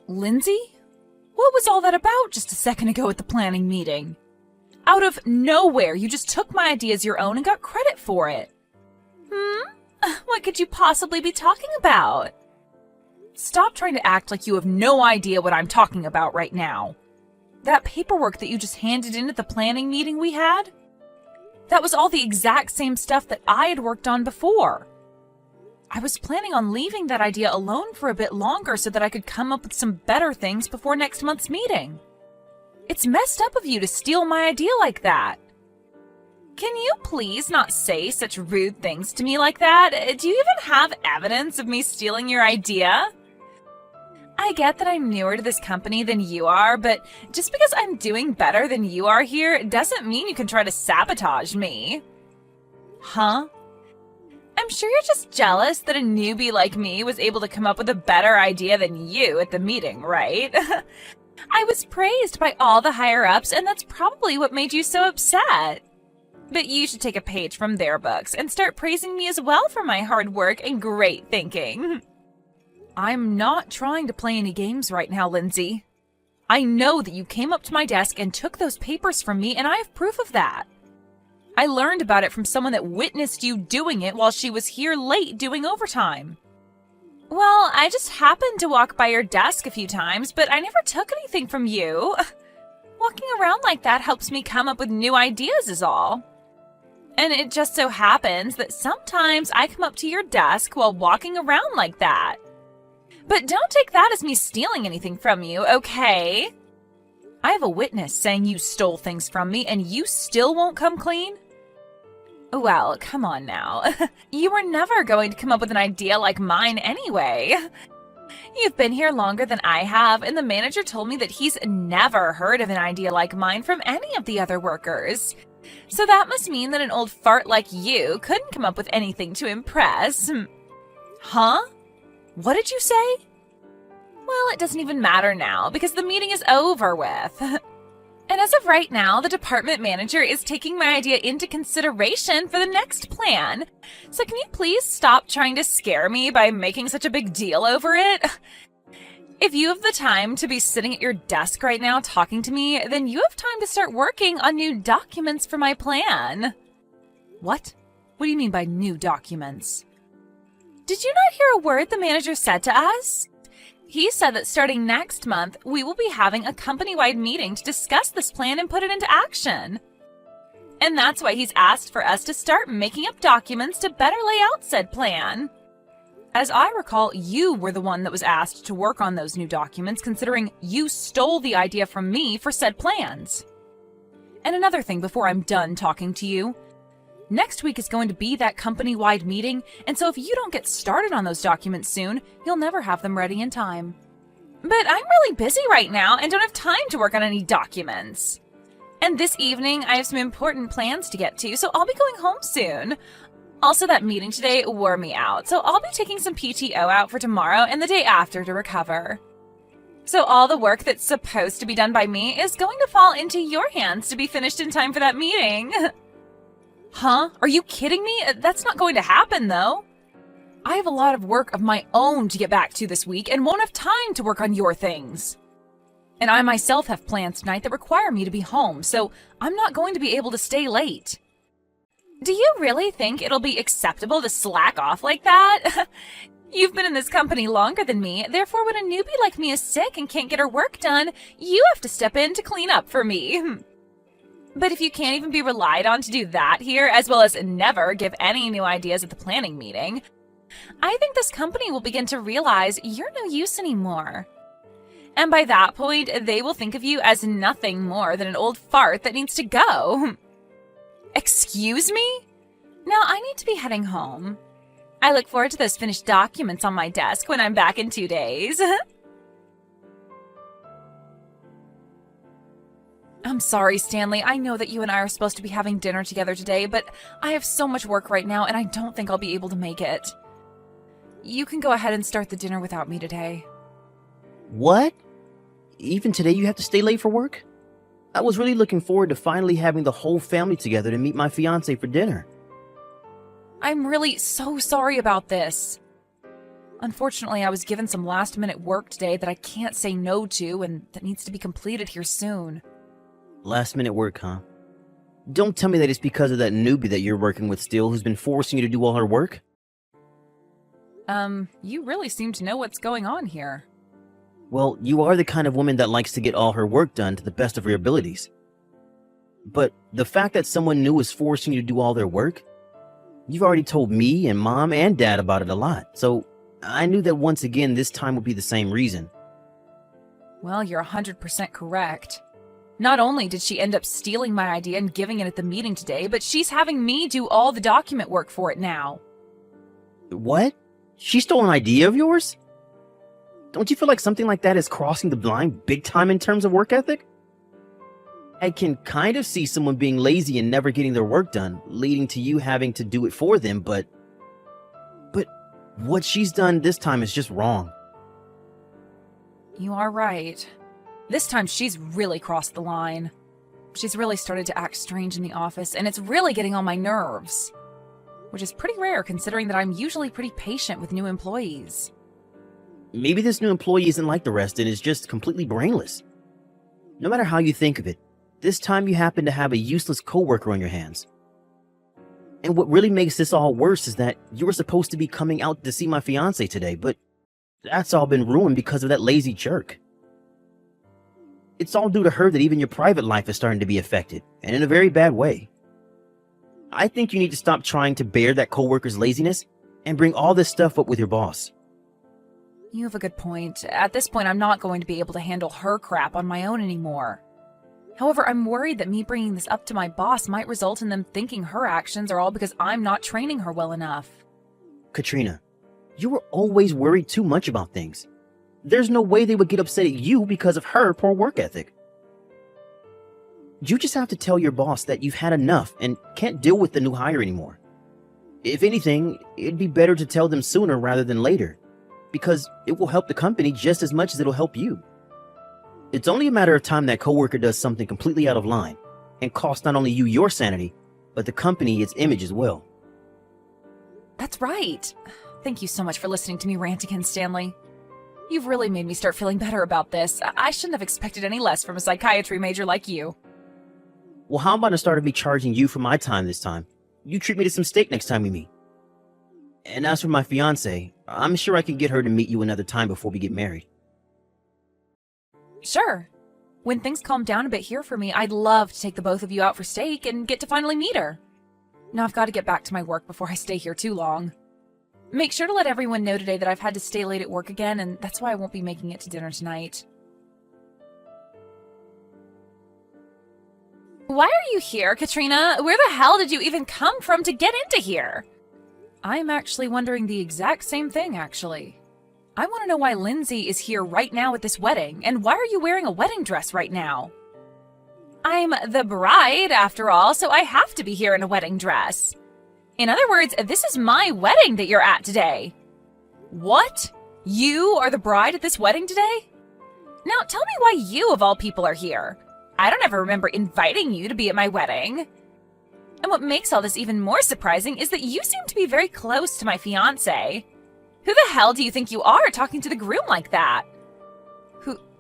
Lindsay? What was all that about just a second ago at the planning meeting? Out of nowhere, you just took my idea as your own and got credit for it. What could you possibly be talking about? Stop trying to act like you have no idea what I'm talking about right now. That paperwork that you just handed in at the planning meeting we had? That was all the exact same stuff that I had worked on before. I was planning on leaving that idea alone for a bit longer so that I could come up with some better things before next month's meeting. It's messed up of you to steal my idea like that. Can you please not say such rude things to me like that? Do you even have evidence of me stealing your idea? I get that I'm newer to this company than you are, but just because I'm doing better than you are here doesn't mean you can try to sabotage me. Huh? I'm sure you're just jealous that a newbie like me was able to come up with a better idea than you at the meeting, right? I was praised by all the higher-ups, and that's probably what made you so upset. But you should take a page from their books and start praising me as well for my hard work and great thinking. I'm not trying to play any games right now, Lindsay. I know that you came up to my desk and took those papers from me, and I have proof of that. I learned about it from someone that witnessed you doing it while she was here late doing overtime. Well, I just happened to walk by your desk a few times, but I never took anything from you. Walking around like that helps me come up with new ideas is all. And it just so happens that sometimes I come up to your desk while walking around like that. But don't take that as me stealing anything from you, okay? I have a witness saying you stole things from me and you still won't come clean? Well, come on now. You were never going to come up with an idea like mine anyway. You've been here longer than I have, and the manager told me that he's never heard of an idea like mine from any of the other workers. So that must mean that an old fart like you couldn't come up with anything to impress. Huh? What did you say? Well, it doesn't even matter now, because the meeting is over with. And as of right now, the department manager is taking my idea into consideration for the next plan. So can you please stop trying to scare me by making such a big deal over it? If you have the time to be sitting at your desk right now talking to me, then you have time to start working on new documents for my plan. What? What do you mean by new documents? Did you not hear a word the manager said to us? He said that starting next month, we will be having a company-wide meeting to discuss this plan and put it into action. And that's why he's asked for us to start making up documents to better lay out said plan. As I recall, you were the one that was asked to work on those new documents, considering you stole the idea from me for said plans. And another thing before I'm done talking to you. Next week is going to be that company-wide meeting, and so if you don't get started on those documents soon, you'll never have them ready in time. But I'm really busy right now and don't have time to work on any documents. And this evening, I have some important plans to get to, so I'll be going home soon. Also, that meeting today wore me out, so I'll be taking some PTO out for tomorrow and the day after to recover. So all the work that's supposed to be done by me is going to fall into your hands to be finished in time for that meeting. Huh? Are you kidding me? That's not going to happen, though. I have a lot of work of my own to get back to this week and won't have time to work on your things. And I myself have plans tonight that require me to be home, so I'm not going to be able to stay late. Do you really think it'll be acceptable to slack off like that? You've been in this company longer than me, therefore when a newbie like me is sick and can't get her work done, you have to step in to clean up for me. But if you can't even be relied on to do that here, as well as never give any new ideas at the planning meeting, I think this company will begin to realize you're no use anymore. And by that point, they will think of you as nothing more than an old fart that needs to go. Excuse me? Now I need to be heading home. I look forward to those finished documents on my desk when I'm back in 2 days. I'm sorry, Stanley. I know that you and I are supposed to be having dinner together today, but I have so much work right now and I don't think I'll be able to make it. You can go ahead and start the dinner without me today. What? Even today you have to stay late for work? I was really looking forward to finally having the whole family together to meet my fiancé for dinner. I'm really so sorry about this. Unfortunately, I was given some last-minute work today that I can't say no to and that needs to be completed here soon. Last minute work, huh? Don't tell me that it's because of that newbie that you're working with still who's been forcing you to do all her work? You really seem to know what's going on here. Well, you are the kind of woman that likes to get all her work done to the best of her abilities. But the fact that someone new is forcing you to do all their work, you've already told me and Mom and Dad about it a lot, so I knew that once again this time would be the same reason. Well, you're 100% correct. Not only did she end up stealing my idea and giving it at the meeting today, but she's having me do all the document work for it now. What? She stole an idea of yours? Don't you feel like something like that is crossing the line big time in terms of work ethic? I can kind of see someone being lazy and never getting their work done, leading to you having to do it for them, but what she's done this time is just wrong. You are right. This time she's really crossed the line. She's really started to act strange in the office, and it's really getting on my nerves. Which is pretty rare considering that I'm usually pretty patient with new employees. Maybe this new employee isn't like the rest and is just completely brainless. No matter how you think of it, this time you happen to have a useless coworker on your hands. And what really makes this all worse is that you were supposed to be coming out to see my fiancé today, but that's all been ruined because of that lazy jerk. It's all due to her that even your private life is starting to be affected, and in a very bad way. I think you need to stop trying to bear that coworker's laziness and bring all this stuff up with your boss. You have a good point. At this point, I'm not going to be able to handle her crap on my own anymore. However, I'm worried that me bringing this up to my boss might result in them thinking her actions are all because I'm not training her well enough. Katrina, you were always worried too much about things. There's no way they would get upset at you because of her poor work ethic. You just have to tell your boss that you've had enough and can't deal with the new hire anymore. If anything, it'd be better to tell them sooner rather than later, because it will help the company just as much as it'll help you. It's only a matter of time that coworker does something completely out of line and cost not only you your sanity, but the company its image as well. That's right. Thank you so much for listening to me rant again, Stanley. You've really made me start feeling better about this. I shouldn't have expected any less from a psychiatry major like you. Well, how about instead of me charging you for my time this time, you treat me to some steak next time we meet? And as for my fiancé, I'm sure I can get her to meet you another time before we get married. Sure. When things calm down a bit here for me, I'd love to take the both of you out for steak and get to finally meet her. Now I've got to get back to my work before I stay here too long. Make sure to let everyone know today that I've had to stay late at work again, and that's why I won't be making it to dinner tonight. Why are you here, Katrina? Where the hell did you even come from to get into here? I'm actually wondering the exact same thing, actually. I want to know why Lindsay is here right now at this wedding, and why are you wearing a wedding dress right now? I'm the bride, after all, so I have to be here in a wedding dress. In other words, this is my wedding that you're at today. What? You are the bride at this wedding today? Now tell me why you, of all people, are here. I don't ever remember inviting you to be at my wedding. And what makes all this even more surprising is that you seem to be very close to my fiancé. Who the hell do you think you are talking to the groom like that?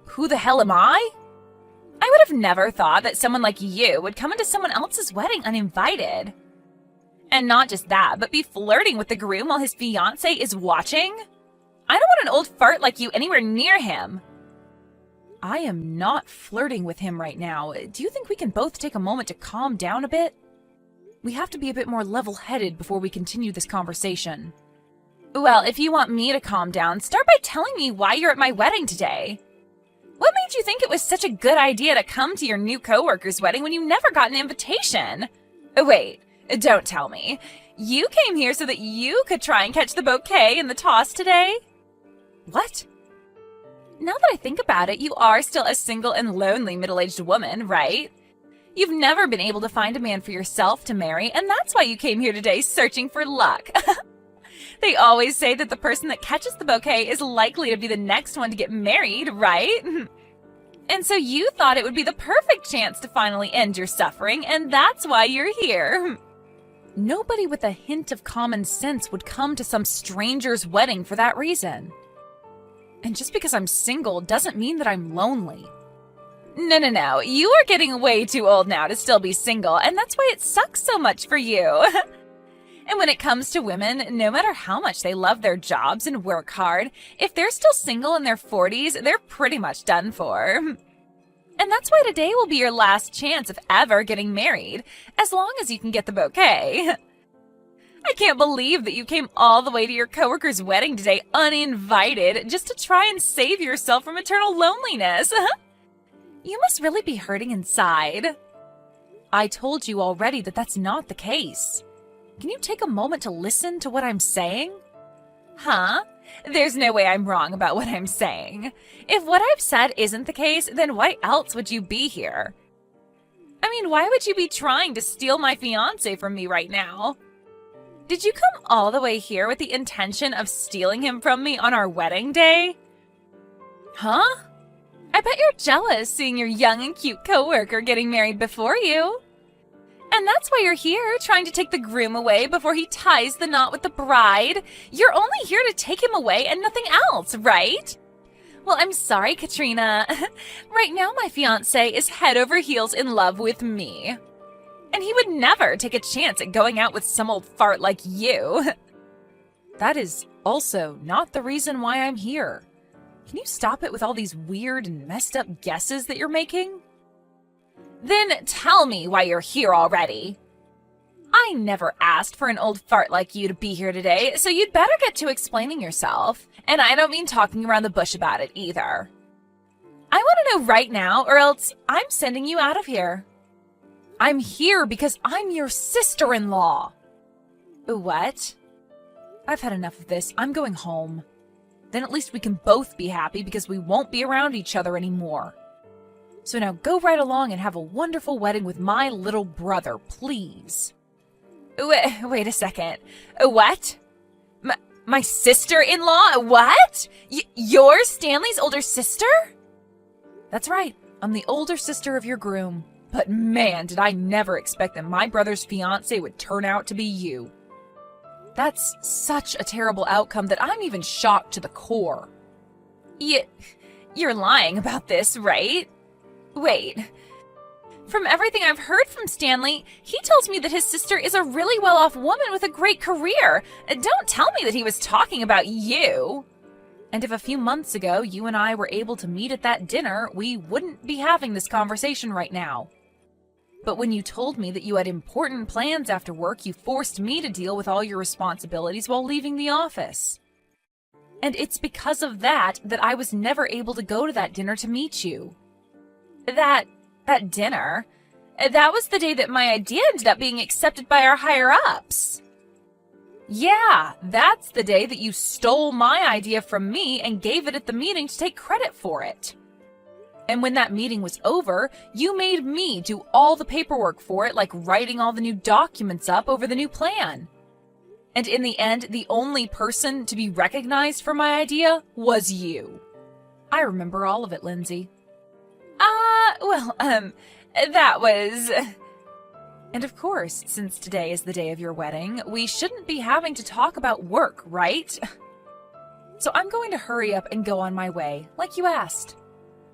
Who the hell am I? I would have never thought that someone like you would come into someone else's wedding uninvited. And not just that, but be flirting with the groom while his fiancé is watching? I don't want an old fart like you anywhere near him. I am not flirting with him right now. Do you think we can both take a moment to calm down a bit? We have to be a bit more level-headed before we continue this conversation. Well, if you want me to calm down, start by telling me why you're at my wedding today. What made you think it was such a good idea to come to your new coworker's wedding when you never got an invitation? Wait, don't tell me. You came here so that you could try and catch the bouquet in the toss today? What? Now that I think about it, you are still a single and lonely middle-aged woman, right? You've never been able to find a man for yourself to marry, and that's why you came here today searching for luck. They always say that the person that catches the bouquet is likely to be the next one to get married, right? And so you thought it would be the perfect chance to finally end your suffering, and that's why you're here. Nobody with a hint of common sense would come to some stranger's wedding for that reason. And just because I'm single doesn't mean that I'm lonely. No. You are getting way too old now to still be single, and that's why it sucks so much for you. And when it comes to women, no matter how much they love their jobs and work hard, if they're still single in their 40s, they're pretty much done for. And that's why today will be your last chance of ever getting married, as long as you can get the bouquet. I can't believe that you came all the way to your coworker's wedding today uninvited just to try and save yourself from eternal loneliness. You must really be hurting inside. I told you already that that's not the case. Can you take a moment to listen to what I'm saying? Huh? There's no way I'm wrong about what I'm saying. If what I've said isn't the case, then why else would you be here? I mean, why would you be trying to steal my fiancé from me right now? Did you come all the way here with the intention of stealing him from me on our wedding day? Huh? I bet you're jealous seeing your young and cute coworker getting married before you. And that's why you're here, trying to take the groom away before he ties the knot with the bride. You're only here to take him away and nothing else, right? Well, I'm sorry, Katrina. Right now, my fiancé is head over heels in love with me. And he would never take a chance at going out with some old fart like you. That is also not the reason why I'm here. Can you stop it with all these weird and messed up guesses that you're making? Then tell me why you're here already. I never asked for an old fart like you to be here today, so you'd better get to explaining yourself. And I don't mean talking around the bush about it either. I want to know right now, or else I'm sending you out of here. I'm here because I'm your sister-in-law. What? I've had enough of this. I'm going home. Then at least we can both be happy because we won't be around each other anymore. So now go right along and have a wonderful wedding with my little brother, please. Wait a second. What? My sister-in-law? What? You're Stanley's older sister? That's right. I'm the older sister of your groom. But man, did I never expect that my brother's fiancé would turn out to be you. That's such a terrible outcome that I'm even shocked to the core. You're lying about this, right? Wait. From everything I've heard from Stanley, he tells me that his sister is a really well-off woman with a great career. Don't tell me that he was talking about you. And if a few months ago you and I were able to meet at that dinner, we wouldn't be having this conversation right now. But when you told me that you had important plans after work, you forced me to deal with all your responsibilities while leaving the office. And it's because of that I was never able to go to that dinner to meet you. That dinner? That was the day that my idea ended up being accepted by our higher-ups. Yeah, that's the day that you stole my idea from me and gave it at the meeting to take credit for it. And when that meeting was over, you made me do all the paperwork for it, like writing all the new documents up over the new plan. And in the end, the only person to be recognized for my idea was you. I remember all of it, Lindsay. That was... And of course, since today is the day of your wedding, we shouldn't be having to talk about work, right? So I'm going to hurry up and go on my way, like you asked.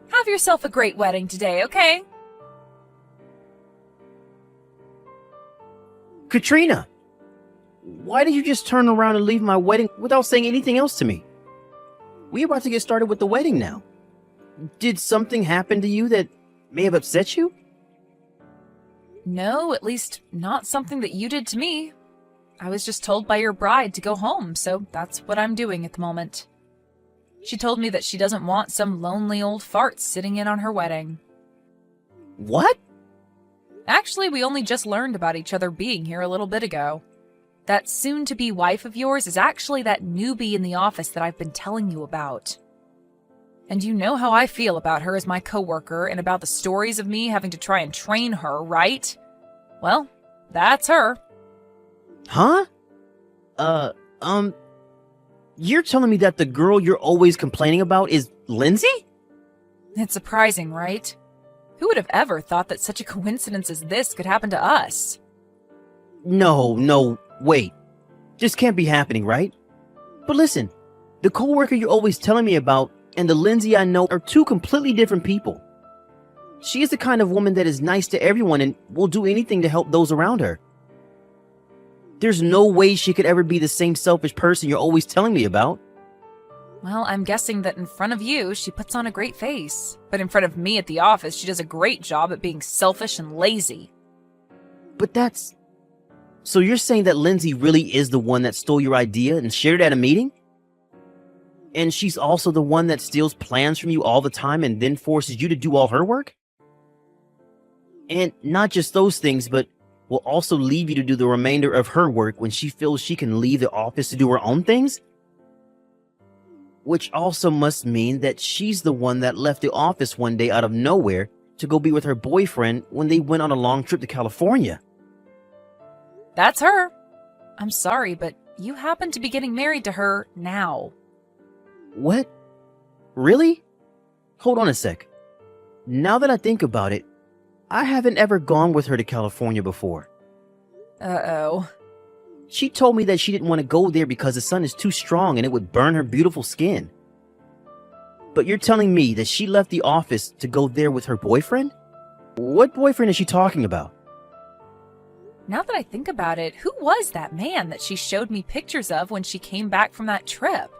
Have yourself a great wedding today, okay? Katrina! Why did you just turn around and leave my wedding without saying anything else to me? We're about to get started with the wedding now. Did something happen to you that may have upset you? No, at least not something that you did to me. I was just told by your bride to go home, so that's what I'm doing at the moment. She told me that she doesn't want some lonely old fart sitting in on her wedding. What? Actually, we only just learned about each other being here a little bit ago. That soon-to-be wife of yours is actually that newbie in the office that I've been telling you about. And you know how I feel about her as my coworker and about the stories of me having to try and train her, right? Well, that's her. Huh? You're telling me that the girl you're always complaining about is Lindsay? It's surprising, right? Who would have ever thought that such a coincidence as this could happen to us? No, wait. This can't be happening, right? But listen, the coworker you're always telling me about and the Lindsay I know are two completely different people. She is the kind of woman that is nice to everyone and will do anything to help those around her. There's no way she could ever be the same selfish person you're always telling me about. Well, I'm guessing that in front of you, she puts on a great face. But in front of me at the office, she does a great job at being selfish and lazy. But that's... So you're saying that Lindsay really is the one that stole your idea and shared it at a meeting? And she's also the one that steals plans from you all the time and then forces you to do all her work? And not just those things, but will also leave you to do the remainder of her work when she feels she can leave the office to do her own things? Which also must mean that she's the one that left the office one day out of nowhere to go be with her boyfriend when they went on a long trip to California. That's her. I'm sorry, but you happen to be getting married to her now. What? Really? Hold on a sec. Now that I think about it, I haven't ever gone with her to California before. Uh-oh. She told me that she didn't want to go there because the sun is too strong and it would burn her beautiful skin. But you're telling me that she left the office to go there with her boyfriend? What boyfriend is she talking about? Now that I think about it, who was that man that she showed me pictures of when she came back from that trip?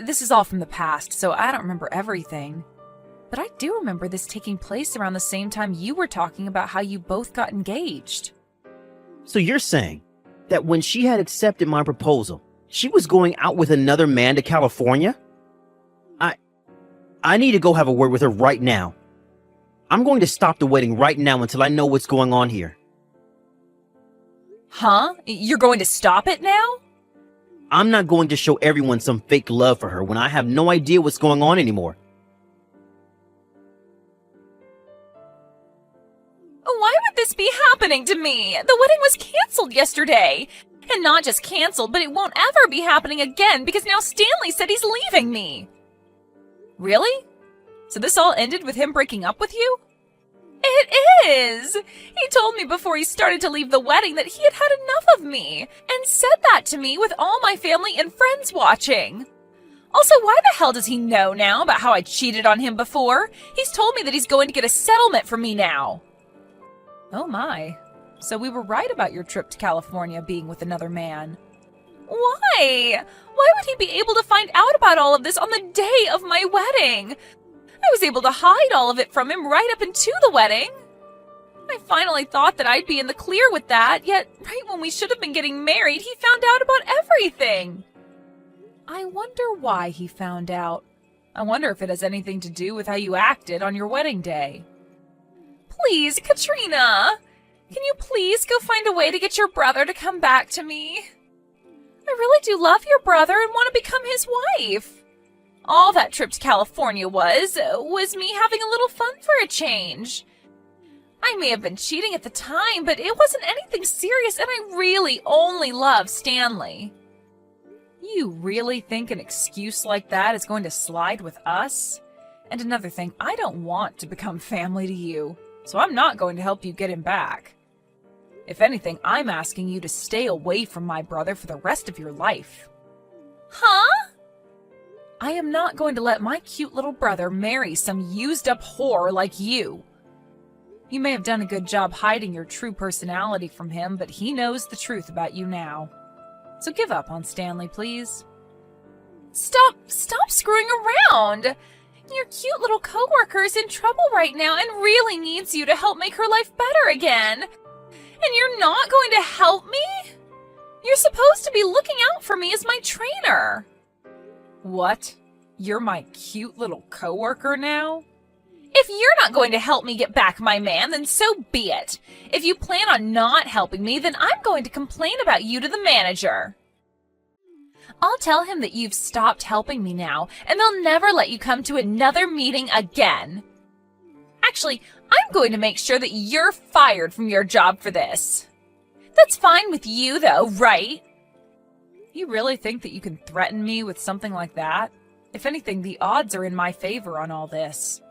This is all from the past, so I don't remember everything. But I do remember this taking place around the same time you were talking about how you both got engaged. So you're saying that when she had accepted my proposal, she was going out with another man to California? I need to go have a word with her right now. I'm going to stop the wedding right now until I know what's going on here. Huh? You're going to stop it now? I'm not going to show everyone some fake love for her when I have no idea what's going on anymore. Why would this be happening to me? The wedding was canceled yesterday. And not just canceled, but it won't ever be happening again because now Stanley said he's leaving me. Really? So this all ended with him breaking up with you? It is! He told me before he started to leave the wedding that he had had enough of me, and said that to me with all my family and friends watching. Also, why the hell does he know now about how I cheated on him before? He's told me that he's going to get a settlement from me now. Oh my. So we were right about your trip to California being with another man. Why? Why would he be able to find out about all of this on the day of my wedding? I was able to hide all of it from him right up into the wedding. I finally thought that I'd be in the clear with that, yet right when we should have been getting married, he found out about everything. I wonder why he found out. I wonder if it has anything to do with how you acted on your wedding day. Please, Katrina, can you please go find a way to get your brother to come back to me? I really do love your brother and want to become his wife. All that trip to California was me having a little fun for a change. I may have been cheating at the time, but it wasn't anything serious, and I really only love Stanley. You really think an excuse like that is going to slide with us? And another thing, I don't want to become family to you, so I'm not going to help you get him back. If anything, I'm asking you to stay away from my brother for the rest of your life. Huh? I am not going to let my cute little brother marry some used-up whore like you. You may have done a good job hiding your true personality from him, but he knows the truth about you now. So give up on Stanley, please. Stop screwing around! Your cute little coworker is in trouble right now and really needs you to help make her life better again. And you're not going to help me? You're supposed to be looking out for me as my trainer. What? You're my cute little coworker now? If you're not going to help me get back my man, then so be it. If you plan on not helping me, then I'm going to complain about you to the manager. I'll tell him that you've stopped helping me now, and they'll never let you come to another meeting again. Actually, I'm going to make sure that you're fired from your job for this. That's fine with you, though, right? You really think that you can threaten me with something like that? If anything, the odds are in my favor on all this.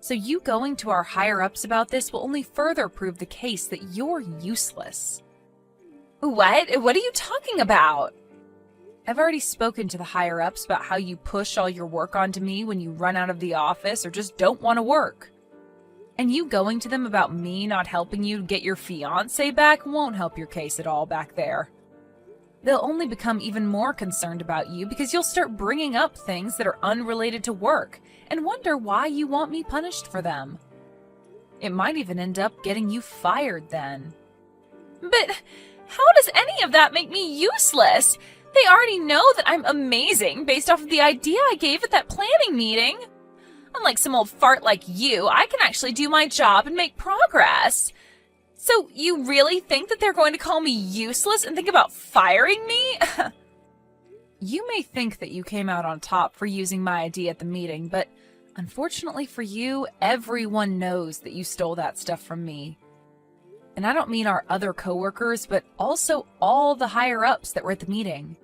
So you going to our higher-ups about this will only further prove the case that you're useless. What? What are you talking about? I've already spoken to the higher-ups about how you push all your work onto me when you run out of the office or just don't want to work. And you going to them about me not helping you get your fiancé back won't help your case at all back there. They'll only become even more concerned about you because you'll start bringing up things that are unrelated to work and wonder why you want me punished for them. It might even end up getting you fired then. But how does any of that make me useless? They already know that I'm amazing based off of the idea I gave at that planning meeting. Unlike some old fart like you, I can actually do my job and make progress. So you really think that they're going to call me useless and think about firing me? You may think that you came out on top for using my idea at the meeting, but unfortunately for you, everyone knows that you stole that stuff from me. And I don't mean our other coworkers, but also all the higher-ups that were at the meeting.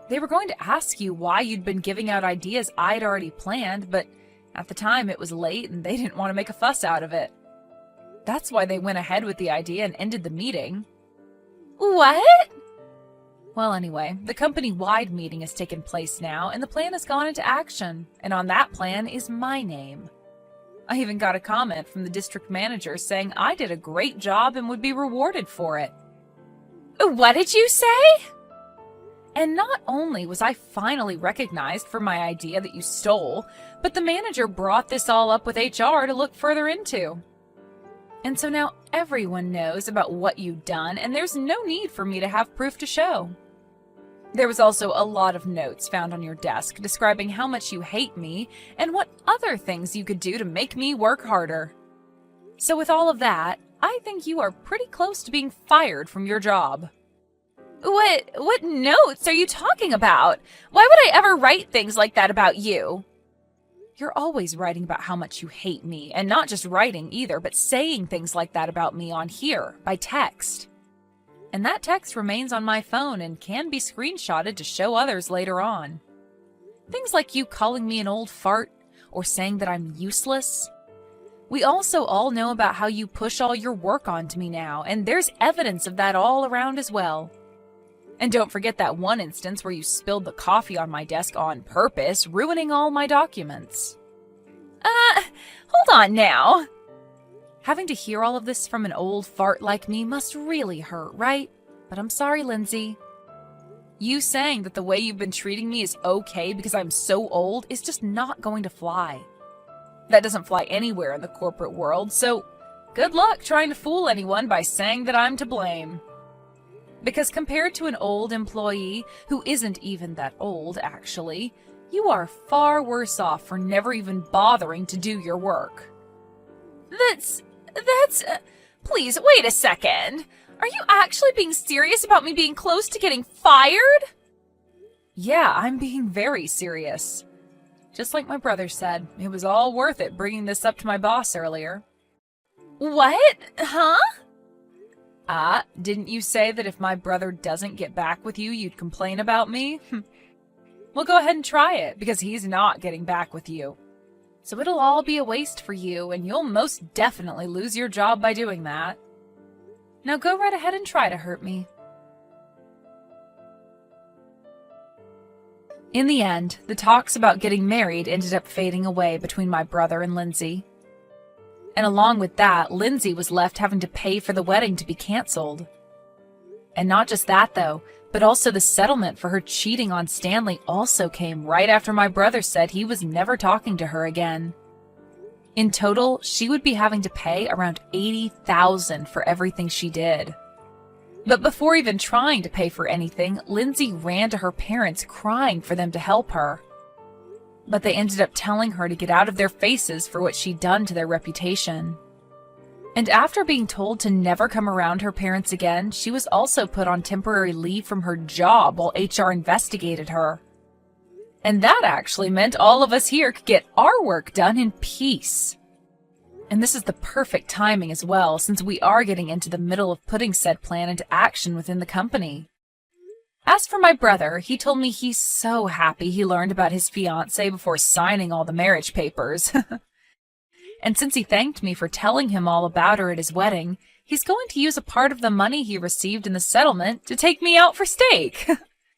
They were going to ask you why you'd been giving out ideas I'd already planned, but at the time it was late and they didn't want to make a fuss out of it. That's why they went ahead with the idea and ended the meeting. What? Well, anyway, the company-wide meeting has taken place now, and the plan has gone into action, and on that plan is my name. I even got a comment from the district manager saying I did a great job and would be rewarded for it. What did you say? And not only was I finally recognized for my idea that you stole, but the manager brought this all up with HR to look further into. And so now everyone knows about what you've done, and there's no need for me to have proof to show. There was also a lot of notes found on your desk describing how much you hate me and what other things you could do to make me work harder. So with all of that, I think you are pretty close to being fired from your job. What notes are you talking about? Why would I ever write things like that about you? You're always writing about how much you hate me, and not just writing either, but saying things like that about me on here, by text. And that text remains on my phone and can be screenshotted to show others later on. Things like you calling me an old fart, or saying that I'm useless. We also all know about how you push all your work onto me now, and there's evidence of that all around as well. And don't forget that one instance where you spilled the coffee on my desk on purpose, ruining all my documents. Hold on now. Having to hear all of this from an old fart like me must really hurt, right? But I'm sorry, Lindsay. You saying that the way you've been treating me is okay because I'm so old is just not going to fly. That doesn't fly anywhere in the corporate world, so good luck trying to fool anyone by saying that I'm to blame. Because compared to an old employee, who isn't even that old, actually, you are far worse off for never even bothering to do your work. Please, wait a second. Are you actually being serious about me being close to getting fired? Yeah, I'm being very serious. Just like my brother said, it was all worth it bringing this up to my boss earlier. What? Huh? Didn't you say that if my brother doesn't get back with you, you'd complain about me? Well, go ahead and try it, because he's not getting back with you. So it'll all be a waste for you, and you'll most definitely lose your job by doing that. Now go right ahead and try to hurt me. In the end, the talks about getting married ended up fading away between my brother and Lindsay. And along with that, Lindsay was left having to pay for the wedding to be canceled. And not just that, though, but also the settlement for her cheating on Stanley also came right after my brother said he was never talking to her again. In total, she would be having to pay around $80,000 for everything she did. But before even trying to pay for anything, Lindsay ran to her parents crying for them to help her. But they ended up telling her to get out of their faces for what she'd done to their reputation. And after being told to never come around her parents again, she was also put on temporary leave from her job while HR investigated her. And that actually meant all of us here could get our work done in peace. And this is the perfect timing as well, since we are getting into the middle of putting said plan into action within the company. As for my brother, he told me he's so happy he learned about his fiancée before signing all the marriage papers. And since he thanked me for telling him all about her at his wedding, he's going to use a part of the money he received in the settlement to take me out for steak.